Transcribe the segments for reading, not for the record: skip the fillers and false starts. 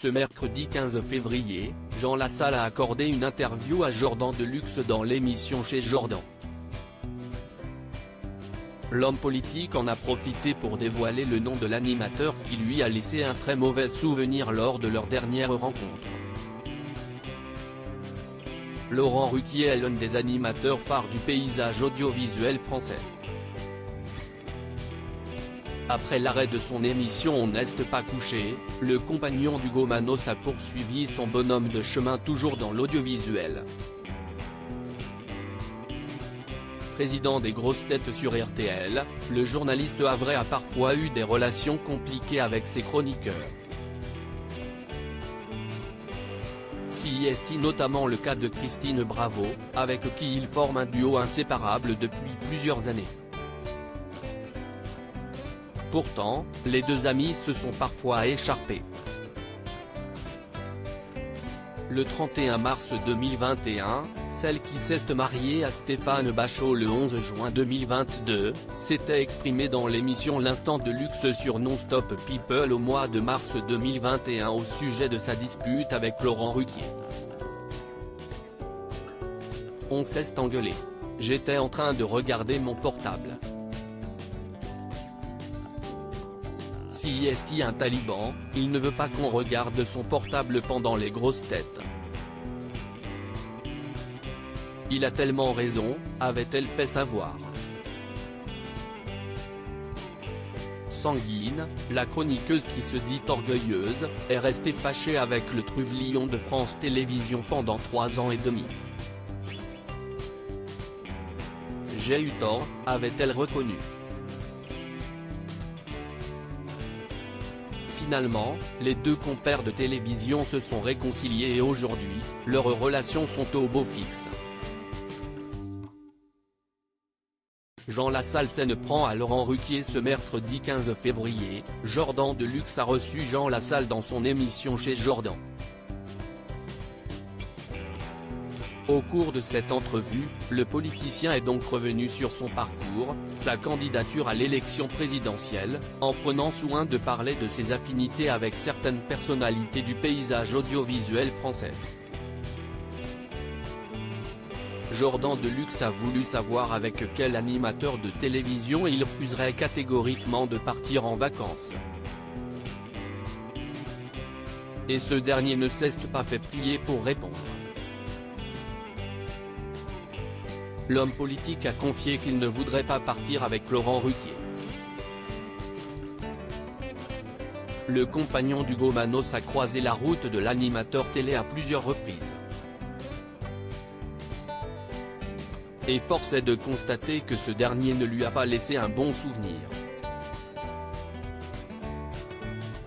Ce mercredi 15 février, Jean Lassalle a accordé une interview à Jordan Deluxe dans l'émission Chez Jordan. L'homme politique en a profité pour dévoiler le nom de l'animateur qui lui a laissé un très mauvais souvenir lors de leur dernière rencontre. Laurent Ruquier est l'un des animateurs phares du paysage audiovisuel français. Après l'arrêt de son émission On n'est pas couché, le compagnon d'Hugo Manos a poursuivi son bonhomme de chemin toujours dans l'audiovisuel. Président des grosses têtes sur RTL, le journaliste havrais a parfois eu des relations compliquées avec ses chroniqueurs. C'est notamment le cas de Christine Bravo, avec qui il forme un duo inséparable depuis plusieurs années. Pourtant, les deux amis se sont parfois écharpés. Le 31 mars 2021, celle qui s'est mariée à Stéphane Bachot le 11 juin 2022, s'était exprimée dans l'émission L'Instant de Luxe sur Non-Stop People au mois de mars 2021 au sujet de sa dispute avec Laurent Ruquier. On s'est engueulé. J'étais en train de regarder mon portable. Si est un taliban, il ne veut pas qu'on regarde son portable pendant les grosses têtes. Il a tellement raison, avait-elle fait savoir. Sanguine, la chroniqueuse qui se dit orgueilleuse, est restée fâchée avec le trublion de France Télévisions pendant 3 ans et demi. J'ai eu tort, avait-elle reconnu. Finalement, les deux compères de télévision se sont réconciliés et aujourd'hui, leurs relations sont au beau fixe. Jean Lassalle s'en prend à Laurent Ruquier ce mercredi 15 février, Jordan Deluxe a reçu Jean Lassalle dans son émission Chez Jordan. Au cours de cette entrevue, le politicien est donc revenu sur son parcours, sa candidature à l'élection présidentielle, en prenant soin de parler de ses affinités avec certaines personnalités du paysage audiovisuel français. Jordan Deluxe a voulu savoir avec quel animateur de télévision il refuserait catégoriquement de partir en vacances. Et ce dernier ne s'est pas fait prier pour répondre. L'homme politique a confié qu'il ne voudrait pas partir avec Laurent Ruquier. Le compagnon d'Hugo Manos a croisé la route de l'animateur télé à plusieurs reprises. Et force est de constater que ce dernier ne lui a pas laissé un bon souvenir.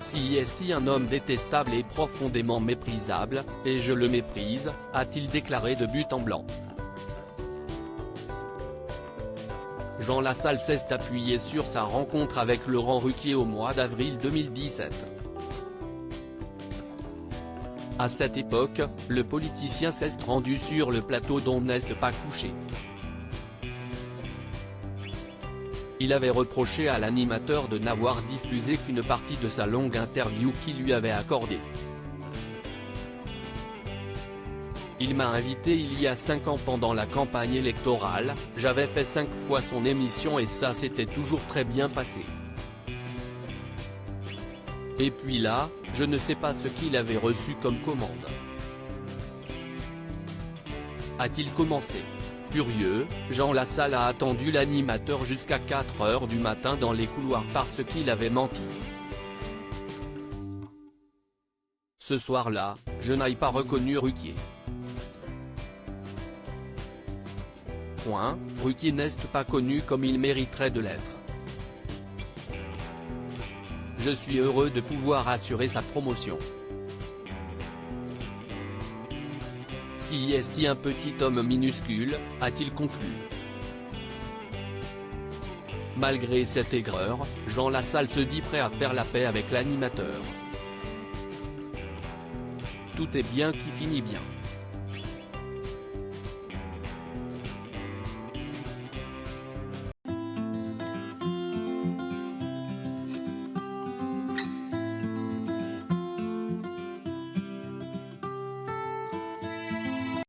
Si est un homme détestable et profondément méprisable, et je le méprise, a-t-il déclaré de but en blanc. Jean Lassalle s'est appuyé sur sa rencontre avec Laurent Ruquier au mois d'avril 2017. À cette époque, le politicien s'est rendu sur le plateau d'On n'est pas couché. Il avait reproché à l'animateur de n'avoir diffusé qu'une partie de sa longue interview qu'il lui avait accordée. Il m'a invité il y a 5 ans pendant la campagne électorale, j'avais fait 5 fois son émission et ça s'était toujours très bien passé. Et puis là, je ne sais pas ce qu'il avait reçu comme commande. A-t-il commencé? Furieux, Jean Lassalle a attendu l'animateur jusqu'à 4 heures du matin dans les couloirs parce qu'il avait menti. Ce soir-là, je n'ai pas reconnu Ruquier. Ruquier n'est pas connu comme il mériterait de l'être. Je suis heureux de pouvoir assurer sa promotion. Si est un petit homme minuscule, a-t-il conclu. Malgré cette aigreur, Jean Lassalle se dit prêt à faire la paix avec l'animateur. Tout est bien qui finit bien.